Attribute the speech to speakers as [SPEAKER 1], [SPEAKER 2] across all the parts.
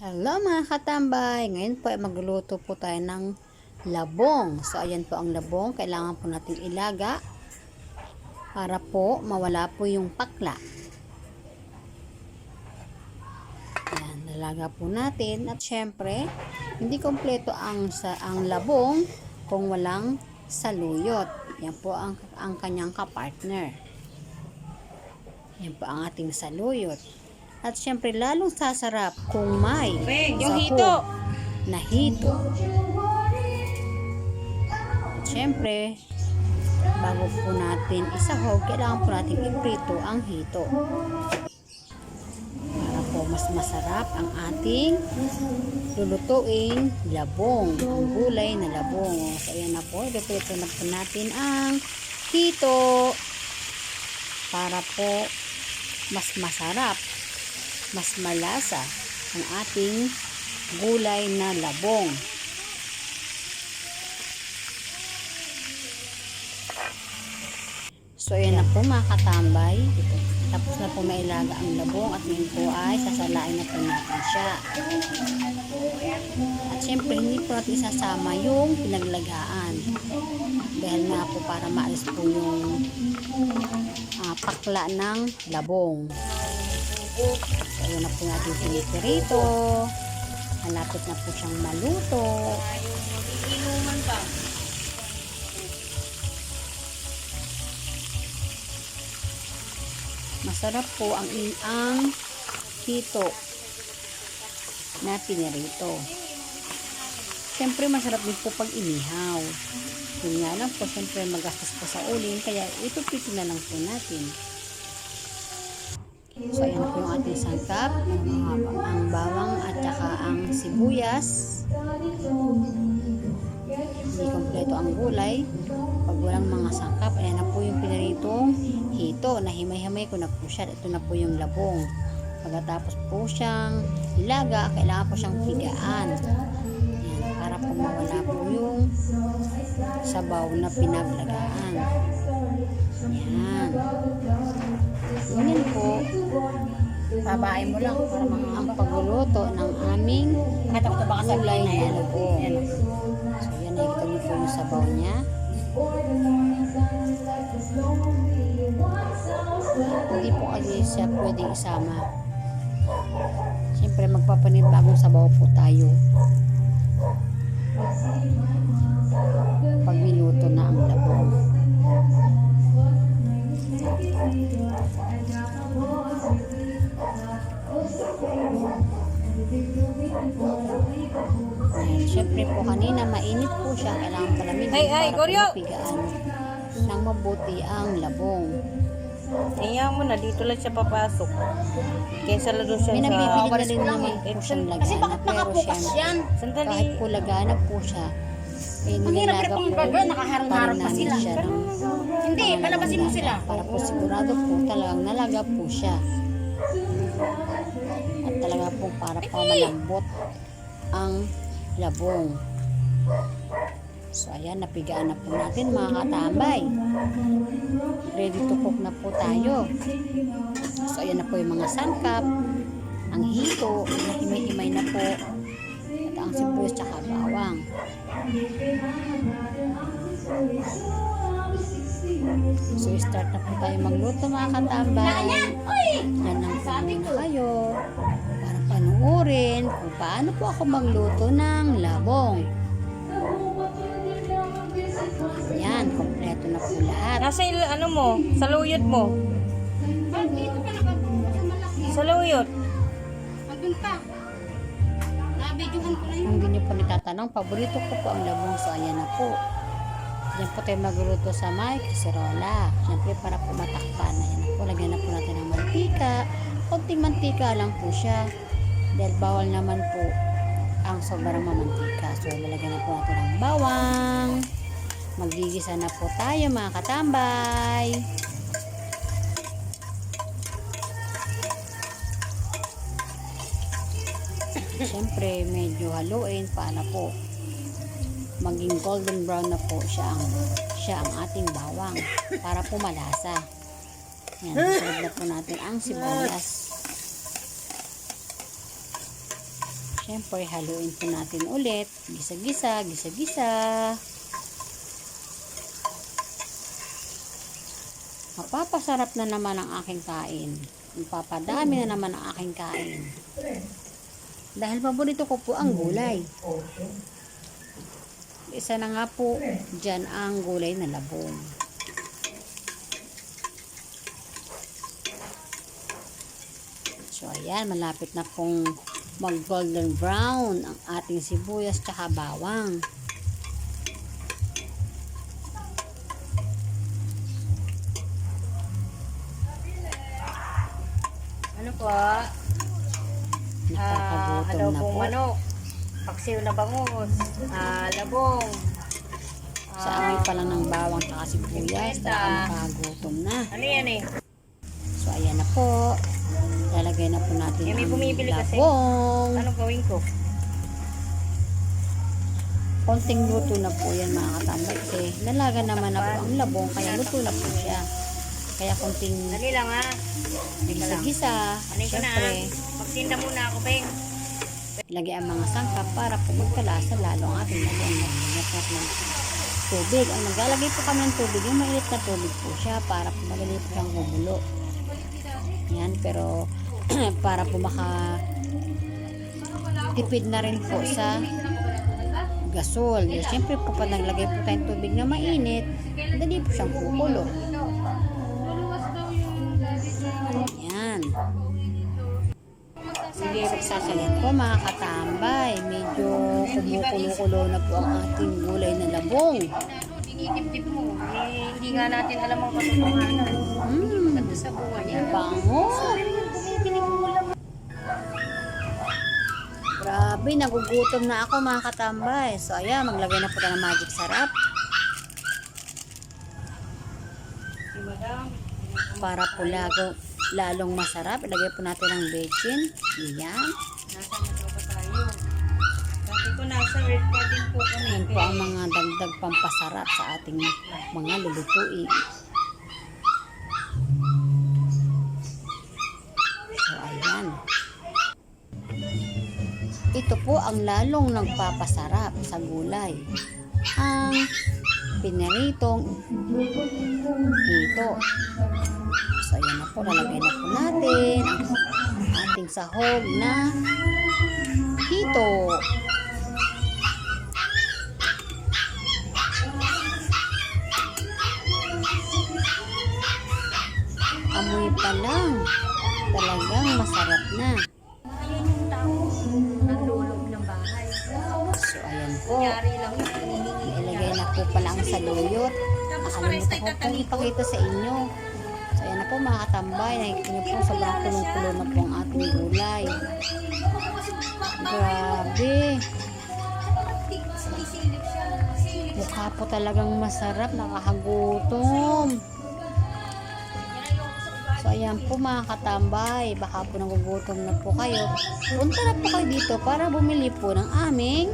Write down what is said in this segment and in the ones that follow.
[SPEAKER 1] Hello mga katambay! Ngayon po ay magluluto po tayo ng labong. So ayan po ang labong. Kailangan po natin ilaga para po mawala po yung pakla. Ayan, nalaga po natin. At syempre, hindi kompleto ang labong kung walang saluyot. Yan po ang kanyang kapartner. Yan po ang ating saluyot. At syempre, lalong sasarap kung may
[SPEAKER 2] yung hito
[SPEAKER 1] na hito. At syempre, bago po natin isahog, kailangan po natin iprito ang hito. Para po mas masarap ang ating lulutuing labong. Ang gulay na labong. So, ayan na po. Iprito na po natin ang hito. Para po mas masarap, mas malasa ang ating gulay na labong. So, ayan na po mga katambay. Tapos na po mailaga ang labong at ngayon po ay sasalain na po natin siya. At syempre, hindi po natin isasama yung pinaglagaan. Dahil nga po para maalis po yung pakla ng labong. So, ayan na po natin pinipirito. Malapit na po siyang maluto.
[SPEAKER 2] inuman pa.
[SPEAKER 1] Masarap po ang hito na pinirito. Siyempre, masarap din po pag inihaw. Yun nga lang po, siyempre magastos po sa uling, kaya ipipito na lang po natin. So, ayan po yung ating sangkap, ang bawang at saka ang sibuyas. Hindi kompleto ang gulay. Pag walang mga sangkap, ayan na po yung pinaritong hito. Nahimay-himay ko na po siya. Ito na po yung labong. Pagkatapos po siyang ilaga, kailangan po siyang pigaan. Ayan, para po mawala po yung sabaw na pinaglagaan. Ayan. Ganyan po.
[SPEAKER 2] Babae mo lang para
[SPEAKER 1] Ang pagluluto ng aming gulay na labong. So, yan, nakikita niyo po yung sabaw niya. Hindi po kasi siya pwedeng isama. Siyempre, magpapanibagong sabaw po tayo pag niluto na ang labong. Ayan, syempre po kanina mainit po siya, kailangan palamigin para po mapigaan ng mabuti ang labong.
[SPEAKER 2] Kaya mo na, dito lang siya papasok. Kaysa lalo siya
[SPEAKER 1] May
[SPEAKER 2] sa
[SPEAKER 1] nabibili na
[SPEAKER 2] walis
[SPEAKER 1] rin
[SPEAKER 2] ko lang
[SPEAKER 1] naman
[SPEAKER 2] eh.
[SPEAKER 1] po siyang
[SPEAKER 2] Kasi
[SPEAKER 1] lagana,
[SPEAKER 2] bakit
[SPEAKER 1] pero
[SPEAKER 2] nakabukas
[SPEAKER 1] syempre,
[SPEAKER 2] yan? Sandali.
[SPEAKER 1] kahit po lagana po siya, eh,
[SPEAKER 2] Ang hirap
[SPEAKER 1] nilalaga
[SPEAKER 2] rin
[SPEAKER 1] po
[SPEAKER 2] pong baga, nakaharang-harang pa
[SPEAKER 1] namin
[SPEAKER 2] sila.
[SPEAKER 1] siya ng
[SPEAKER 2] Hindi,
[SPEAKER 1] mga
[SPEAKER 2] palabasin mo
[SPEAKER 1] lagana
[SPEAKER 2] sila.
[SPEAKER 1] para po sigurado po talagang nalaga po siya. At talaga po para po malambot ang labong. So, ayan, napigaan na po natin mga katambay. Ready to cook na po tayo. So, ayan na po yung mga sangkap, ang hito, himay-himay na po, at ang sibuyas tsaka bawang. So, start na po tayo magluto mga katambay. Yan lang po muna kayo para panuorin kung paano po ako magluto ng labong. Yan, kompleto na po lahat.
[SPEAKER 2] Nasa ano mo? Sa luyot mo?
[SPEAKER 3] Dito ka nakatulog sa malaki.
[SPEAKER 2] Sa luyot?
[SPEAKER 3] Andun pa. Nabidyohan ko na yun.
[SPEAKER 1] Kung hindi nyo po nitatanong, paborito ko po ang labong. So, ayan na po. Yan po tayo magluluto sa may kaserola. Siyempre, para po matakpan. Ayan na po. Lagyan na po natin ng mantika. Konting mantika lang po siya. Dahil bawal naman po ang sobrang mamantika. So, lalagyan na po natin ng bawang. Magigisa na po tayo mga katambay. Siyempre, medyo haluin para po maging golden brown na po siya ang ating bawang para po malasa. Yan, sunod na po natin ang sibuyas. Siyempre, haluin po natin ulit. Gisa-gisa, gisa-gisa. Mapapasarap na naman ang aking kain. Mapapadami na naman ang aking kain. Dahil paborito ko po ang gulay. Isa na nga po dyan ang gulay na labong. So, ayan, malapit na pong mag golden brown ang ating sibuyas tsaka bawang.
[SPEAKER 2] Ano po?
[SPEAKER 1] Nakakagutom na
[SPEAKER 2] Adobong
[SPEAKER 1] po.
[SPEAKER 2] manok. Paksiw na bangus. Labong.
[SPEAKER 1] Sa amoy pa lang ng bawang tsaka sibuyas, talaga nakakagutom na.
[SPEAKER 2] Ano yan eh?
[SPEAKER 1] So, ayan na po. Lalagay na po natin
[SPEAKER 2] May bumibili kasi.
[SPEAKER 1] labong.
[SPEAKER 2] Anong gawin ko?
[SPEAKER 1] Konting luto na po yan mga katambay. Kasi nalaga naman na po ang labong, kaya luto na po siya. Kaya konting
[SPEAKER 2] Dali lang ha.
[SPEAKER 1] gisa-gisa.
[SPEAKER 2] Ano ko na ha?
[SPEAKER 1] Siyempre,
[SPEAKER 2] Magtinda muna ako, Beng.
[SPEAKER 1] lagay ang mga sangkap para po magkalasa lalo ang ating labong. Naglalagay ng tubig. Ang naglalagay po kami ng tubig, yung mainit na tubig po siya para po madali po siyang gumulo. Yan, pero para po tipid na rin po sa gasol. Siyempre po pag naglagay po tayong tubig na mainit, madali po siyang kukulo. Yan. Hindi magsasalit po mga katambay. Medyo kumukulo-kulo na po ang ating gulay na labong.
[SPEAKER 2] Dinitip-tip mo. Hindi nga natin alam ang katotohanan. Ganda sa buhay yan.
[SPEAKER 1] Bango. Grabe, nagugutom na ako mga katambay. So ayan, maglagay na po tayo ng magic sarap. Para po lalong masarap, ilagay po natin ang bechin. Ayan.
[SPEAKER 2] Nasa na ba tayo? Dati ko nasa red pa din po kami.
[SPEAKER 1] Yan po ang mga dagdag pampasarap sa ating mga lulutuin. So ayan. Ito po ang lalong nagpapasarap sa gulay. Ang pinaritong hito. So ayan na po, lalagay na po natin ang ating sahog na hito. Amoy pa lang, talagang masarap na. So ayan po,
[SPEAKER 2] Lang
[SPEAKER 1] ilagay na po pala ang saluyot. Nakalimutan ko pong ipakita sa inyo. So ayan na po mga katambay, nakikita niyo po sobrang kulong-kulo na po ang ating gulay. Grabe, mukha po talagang masarap, nakakagutom. So ayan po mga katambay, baka po nagugutom na po kayo. Punta na po kayo dito para bumili po ng aming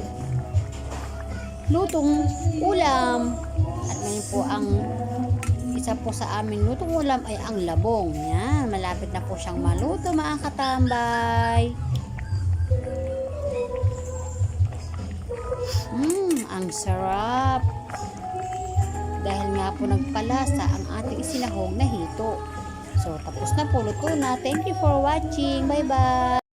[SPEAKER 1] lutong ulam. At ngayon po ang isa po sa aming lutong ulam ay ang labong. Yan, malapit na po siyang maluto mga katambay. Ang sarap. Dahil nga po nagpalasa ang ating isinahog na hito. So, tapos na po, luto na. Thank you for watching. Bye-bye!